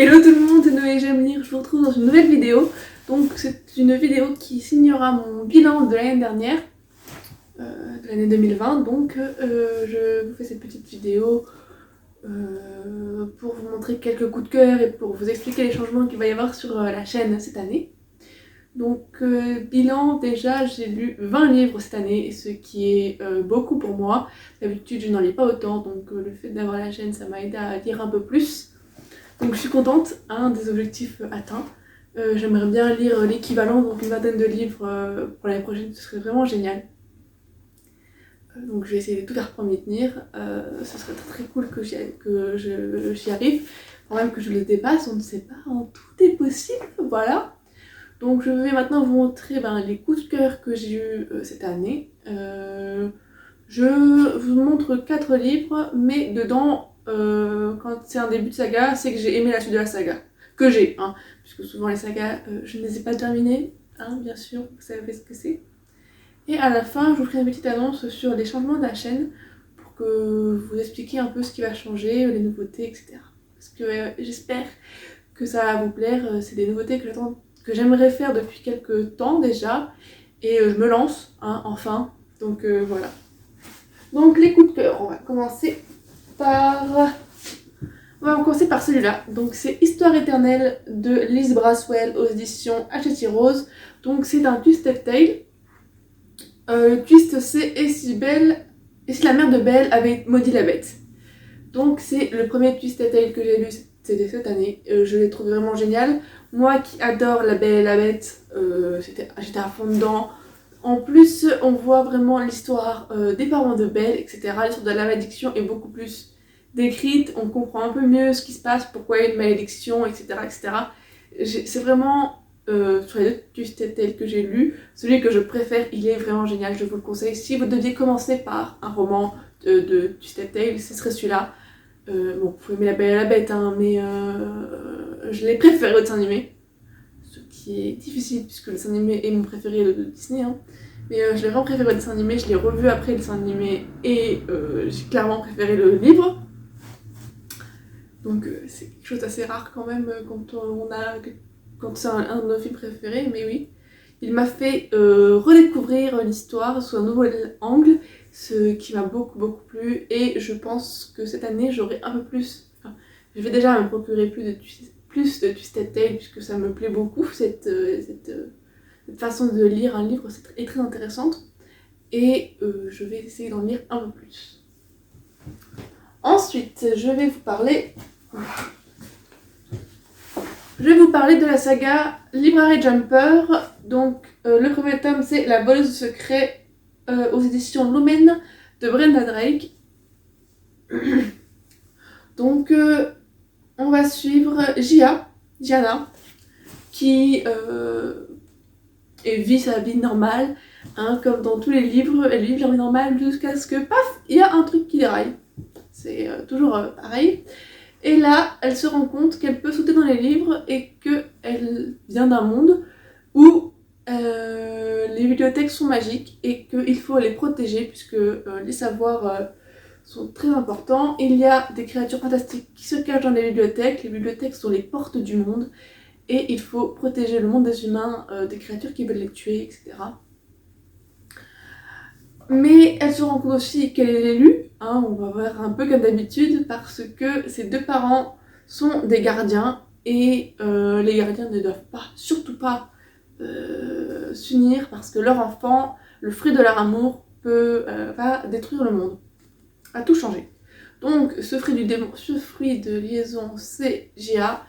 Hello tout le monde, c'est Noé, j'aime lire, je vous retrouve dans une nouvelle vidéo. Donc c'est une vidéo qui signera mon bilan de l'année dernière, de l'année 2020. Donc je vous fais cette petite vidéo pour vous montrer quelques coups de cœur et pour vous expliquer les changements qu'il va y avoir sur la chaîne cette année. Donc bilan, déjà j'ai lu 20 livres cette année, ce qui est beaucoup pour moi. D'habitude je n'en lis pas autant, donc le fait d'avoir la chaîne ça m'a aidé à lire un peu plus. Donc je suis contente, des objectifs atteints. J'aimerais bien lire l'équivalent, donc une vingtaine de livres pour l'année prochaine, ce serait vraiment génial. Donc je vais essayer de tout faire pour m'y tenir. Ce serait très cool que j'y arrive, quand même que je les dépasse, on ne sait pas, tout est possible, voilà. Donc je vais maintenant vous montrer les coups de cœur que j'ai eu cette année. Je vous montre 4 livres, mais dedans, quand c'est un début de saga, c'est que j'ai aimé la suite de la saga. Que j'ai, puisque souvent les sagas, je ne les ai pas terminées, bien sûr, vous savez ce que c'est. Et à la fin, je vous ferai une petite annonce sur les changements de la chaîne, pour que vous expliquiez un peu ce qui va changer, les nouveautés, etc. Parce que j'espère que ça va vous plaire, c'est des nouveautés que j'aimerais faire depuis quelques temps déjà, et je me lance, enfin, donc voilà. Donc les coups de cœur, on va commencer par celui-là. Donc c'est Histoire éternelle de Liz Braswell aux éditions Hachette Rose. Donc c'est un twisted tale. Le twist c'est et si la mère de Belle avait maudit la bête. Donc c'est le premier twisted tale que j'ai lu cette année. Je l'ai trouvé vraiment génial. Moi qui adore La Belle et la Bête, j'étais à fond dedans. En plus, on voit vraiment l'histoire des parents de Belle, etc. L'histoire de la malédiction est beaucoup plus décrite, on comprend un peu mieux ce qui se passe, pourquoi il y a une malédiction, etc. etc. C'est vraiment, sur les deux twisted tales que j'ai lus, celui que je préfère, il est vraiment génial, je vous le conseille. Si vous deviez commencer par un roman de twisted tale, ce serait celui-là. Bon, vous pouvez aimer La Belle et la Bête, mais je l'ai préféré au dessin animé. Ce qui est difficile puisque le dessin animé est mon préféré de Disney, mais je l'ai vraiment préféré au dessin animé, je l'ai revu après le dessin animé et j'ai clairement préféré le livre. Donc c'est quelque chose d'assez rare quand même quand c'est un de nos films préférés, mais oui. Il m'a fait redécouvrir l'histoire sous un nouvel angle, ce qui m'a beaucoup plu, et je pense que cette année j'aurai un peu plus... je vais déjà me procurer plus de twisted tale puisque ça me plaît beaucoup, cette façon de lire un livre est très intéressante, et je vais essayer d'en lire un peu plus. Ensuite, je vais vous parler de la saga Library Jumper. Donc le premier tome c'est La voleuse de secrets aux éditions Lumen de Brenda Drake. Donc on va suivre Gianna, qui vit sa vie normale, comme dans tous les livres, elle vit leur vie normale jusqu'à ce que paf, il y a un truc qui déraille. C'est toujours pareil. Et là, elle se rend compte qu'elle peut sauter dans les livres et qu'elle vient d'un monde où les bibliothèques sont magiques et qu'il faut les protéger puisque les savoirs sont très importants. Il y a des créatures fantastiques qui se cachent dans les bibliothèques sont les portes du monde et il faut protéger le monde des humains des créatures qui veulent les tuer, etc. Mais elle se rend compte aussi qu'elle est l'élue, on va voir un peu comme d'habitude, parce que ses deux parents sont des gardiens, et les gardiens ne doivent surtout pas s'unir, parce que leur enfant, le fruit de leur amour, va détruire le monde, va tout changer. Donc ce fruit de liaison, c'est Gia,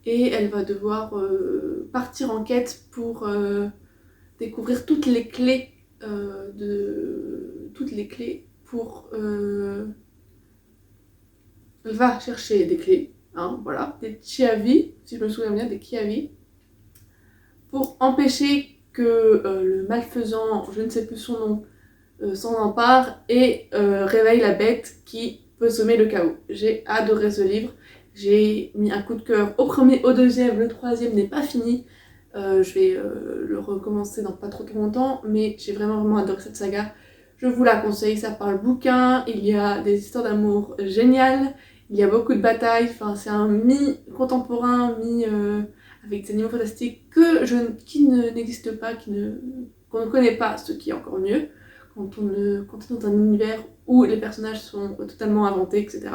et elle va devoir partir en quête pour découvrir toutes les clés pour... Elle va chercher des clés, voilà, des Chiavi, si je me souviens bien, des Chiavi, pour empêcher que le malfaisant, je ne sais plus son nom, s'en empare et réveille la bête qui peut semer le chaos. J'ai adoré ce livre, j'ai mis un coup de cœur au premier, au deuxième, le troisième n'est pas fini. Je vais le recommencer dans pas trop longtemps, mais j'ai vraiment adoré cette saga. Je vous la conseille, ça parle bouquin, il y a des histoires d'amour géniales, Il y a beaucoup de batailles, enfin c'est un mi-contemporain, avec des animaux fantastiques qui n'existent pas, qu'on ne connaît pas, ce qui est encore mieux, quand on est dans un univers où les personnages sont totalement inventés, etc.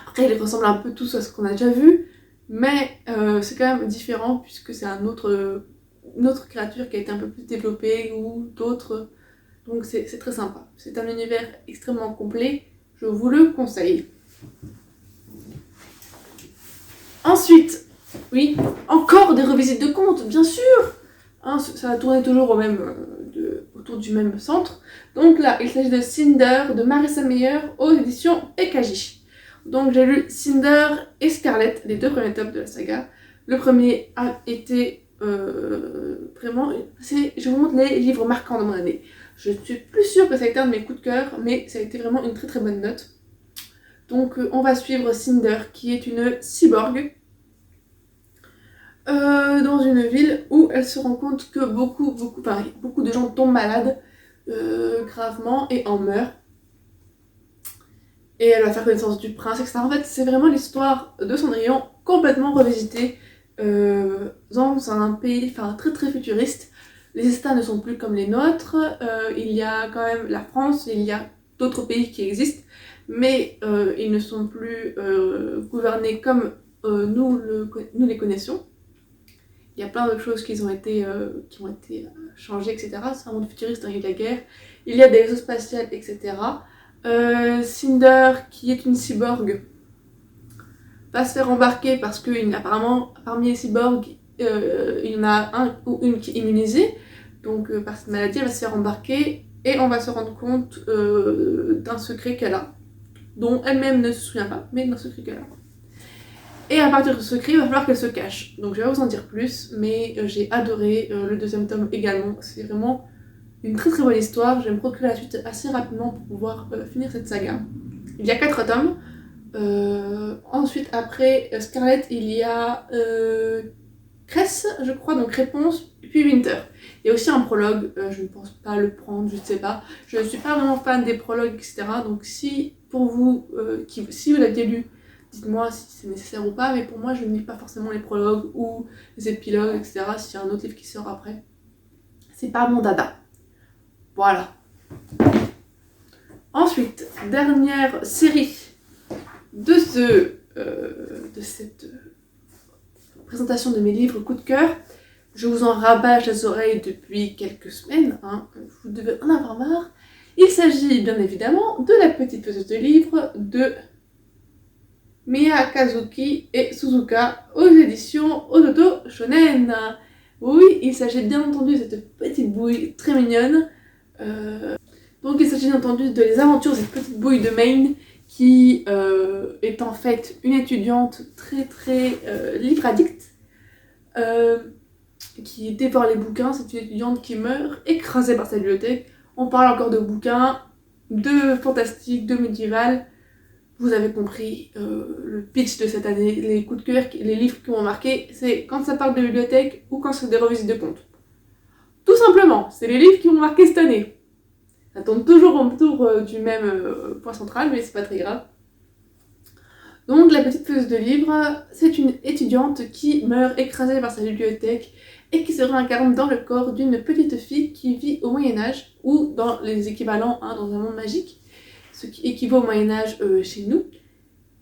Après, ils ressemblent un peu tous à ce qu'on a déjà vu, mais c'est quand même différent puisque c'est une autre créature qui a été un peu plus développée ou d'autres. Donc c'est très sympa. C'est un univers extrêmement complet, je vous le conseille. Ensuite, oui, encore des revisites de contes, bien sûr. Hein, ça a tourné toujours autour du même centre. Donc là, il s'agit de Cinder de Marissa Meyer aux éditions PKJ. Donc j'ai lu Cinder et Scarlet, les 2 premiers tomes de la saga. Le premier a été vraiment... Je vous montre les livres marquants de mon année. Je suis plus sûre que ça a été un de mes coups de cœur, mais ça a été vraiment une très très bonne note. Donc on va suivre Cinder, qui est une cyborg, dans une ville où elle se rend compte que beaucoup de gens tombent malades gravement et en meurent. Et elle va faire connaissance du prince, etc. En fait, c'est vraiment l'histoire de Cendrillon complètement revisitée dans un pays très très futuriste. Les États ne sont plus comme les nôtres, il y a quand même la France, il y a d'autres pays qui existent, mais ils ne sont plus gouvernés comme nous les connaissions. Il y a plein de choses qui ont été changées, etc. C'est un monde futuriste, il y a eu la guerre, il y a des vaisseaux spatials, etc. Cinder, qui est une cyborg, va se faire embarquer parce qu'apparemment, parmi les cyborgs, il y en a un ou une qui est immunisée. Donc, par cette maladie, elle va se faire embarquer et on va se rendre compte d'un secret qu'elle a, dont elle-même ne se souvient pas, mais d'un secret qu'elle a. Et à partir de ce secret, il va falloir qu'elle se cache. Donc, je vais vous en dire plus, mais j'ai adoré le 2e tome également. C'est vraiment une très très bonne histoire. Je vais me procurer la suite assez rapidement pour pouvoir finir cette saga. Il y a 4 tomes. Ensuite, après Scarlet, il y a Cress, je crois, donc Réponse, puis Winter. Il y a aussi un prologue, je ne pense pas le prendre, je ne sais pas. Je ne suis pas vraiment fan des prologues, etc. Donc si pour vous, si vous l'avez lu, dites-moi si c'est nécessaire ou pas, mais pour moi, je ne lis pas forcément les prologues ou les épilogues, etc. S'il y a un autre livre qui sort après. C'est pas mon dada. Voilà. Ensuite, dernière série de cette présentation de mes livres coup de cœur. Je vous en rabâche les oreilles depuis quelques semaines, hein. Vous devez en avoir marre. Il s'agit bien évidemment de La Petite Faiseuse de livres de Miyakazuki et Suzuka aux éditions Odoto Shonen. Oui, il s'agit bien entendu de cette petite bouille très mignonne. Donc il s'agit bien entendu de les aventures de cette petite bouille de Maine qui est en fait une étudiante très très livre addict, qui dévore les bouquins. C'est une étudiante qui meurt écrasée par sa bibliothèque. On parle encore de bouquins, de fantastique, de médiéval. Vous avez compris le pitch de cette année, les coups de cœur, les livres qui m'ont marqué, c'est quand ça parle de bibliothèque ou quand c'est des revisites de contes. Tout simplement, c'est les livres qui m'ont marqué cette année. Ça tourne toujours autour du même point central, mais c'est pas très grave. Donc, La Petite Faiseuse de livres, c'est une étudiante qui meurt écrasée par sa bibliothèque et qui se réincarne dans le corps d'une petite fille qui vit au Moyen-Âge, ou dans les équivalents, hein, dans un monde magique, ce qui équivaut au Moyen-Âge chez nous.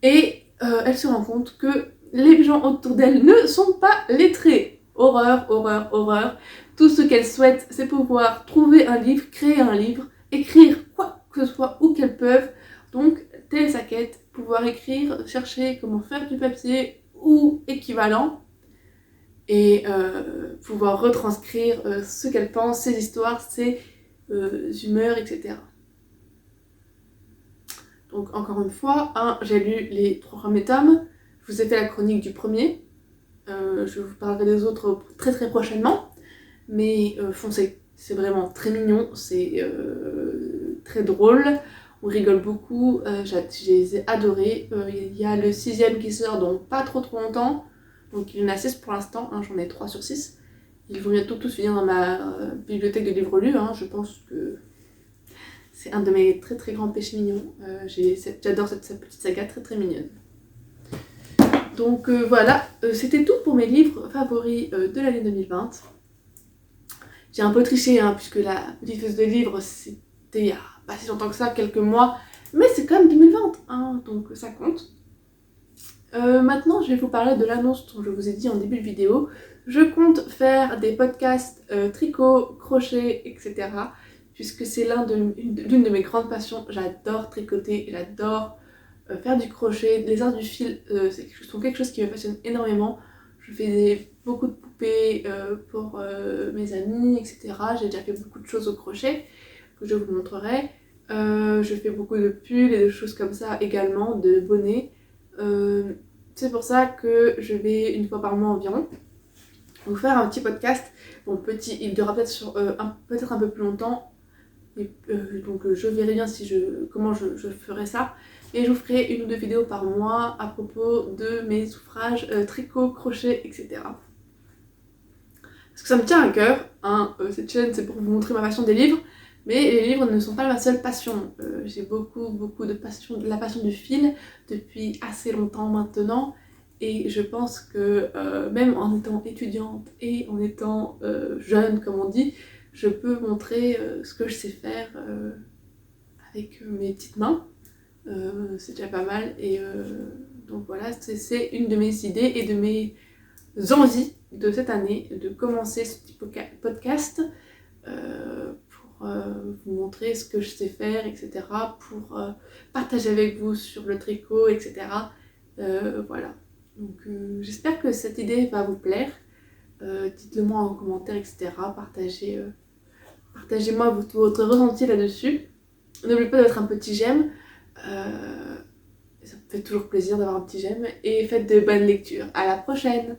Et elle se rend compte que les gens autour d'elle ne sont pas lettrés. Horreur, horreur, horreur. Tout ce qu'elle souhaite, c'est pouvoir trouver un livre, créer un livre, écrire quoi que ce soit où qu'elles peuvent. Donc, telle est sa quête, pouvoir écrire, chercher comment faire du papier ou équivalent, et pouvoir retranscrire ce qu'elle pense, ses histoires, ses humeurs, etc. Donc, encore une fois, j'ai lu les 3 premiers tomes, je vous ai fait la chronique du premier, je vous parlerai des autres très très prochainement, mais foncez, c'est vraiment très mignon, c'est très drôle, on rigole beaucoup, je les ai adorés. Il y a le 6e qui sort dans pas trop longtemps, donc il y en a 6 pour l'instant, hein, j'en ai 3 sur 6. Ils vont bientôt tous finir dans ma bibliothèque de livres lus, hein, je pense que C'est un de mes très très grands péchés mignons. J'adore cette petite saga très très mignonne. Donc voilà, c'était tout pour mes livres favoris de l'année 2020. J'ai un peu triché, hein, puisque la petite fesse de livres, c'était il y a pas si longtemps que ça, quelques mois. Mais c'est quand même 2020, hein, donc ça compte. Maintenant, je vais vous parler de l'annonce dont je vous ai dit en début de vidéo. Je compte faire des podcasts tricot, crochet, etc. Puisque c'est l'une de mes grandes passions. J'adore tricoter, j'adore faire du crochet. Les arts du fil sont quelque chose qui me passionne énormément. Je fais beaucoup de poupées pour mes amis, etc. J'ai déjà fait beaucoup de choses au crochet que je vous montrerai. Je fais beaucoup de pulls et de choses comme ça également, de bonnets. C'est pour ça que je vais une fois par mois environ vous faire un petit podcast. Bon, petit, il durera peut-être peut-être un peu plus longtemps. Donc je verrai bien comment je ferai ça. Et je vous ferai 1 ou 2 vidéos par mois à propos de mes ouvrages tricot, crochet, etc. Parce que ça me tient à cœur, hein, cette chaîne c'est pour vous montrer ma passion des livres, mais les livres ne sont pas ma seule passion. J'ai beaucoup de passion, de la passion du fil depuis assez longtemps maintenant, et je pense que même en étant étudiante et en étant jeune comme on dit, je peux montrer ce que je sais faire avec mes petites mains. C'est déjà pas mal, et donc voilà, c'est une de mes idées et de mes envies de cette année de commencer ce petit podcast pour vous montrer ce que je sais faire, etc. Pour partager avec vous sur le tricot, etc. Voilà. Donc j'espère que cette idée va vous plaire. Dites-le moi en commentaire, etc. Partagez-moi votre ressenti là-dessus. N'oubliez pas de mettre un petit j'aime. Ça me fait toujours plaisir d'avoir un petit j'aime. Et faites de bonnes lectures. À la prochaine!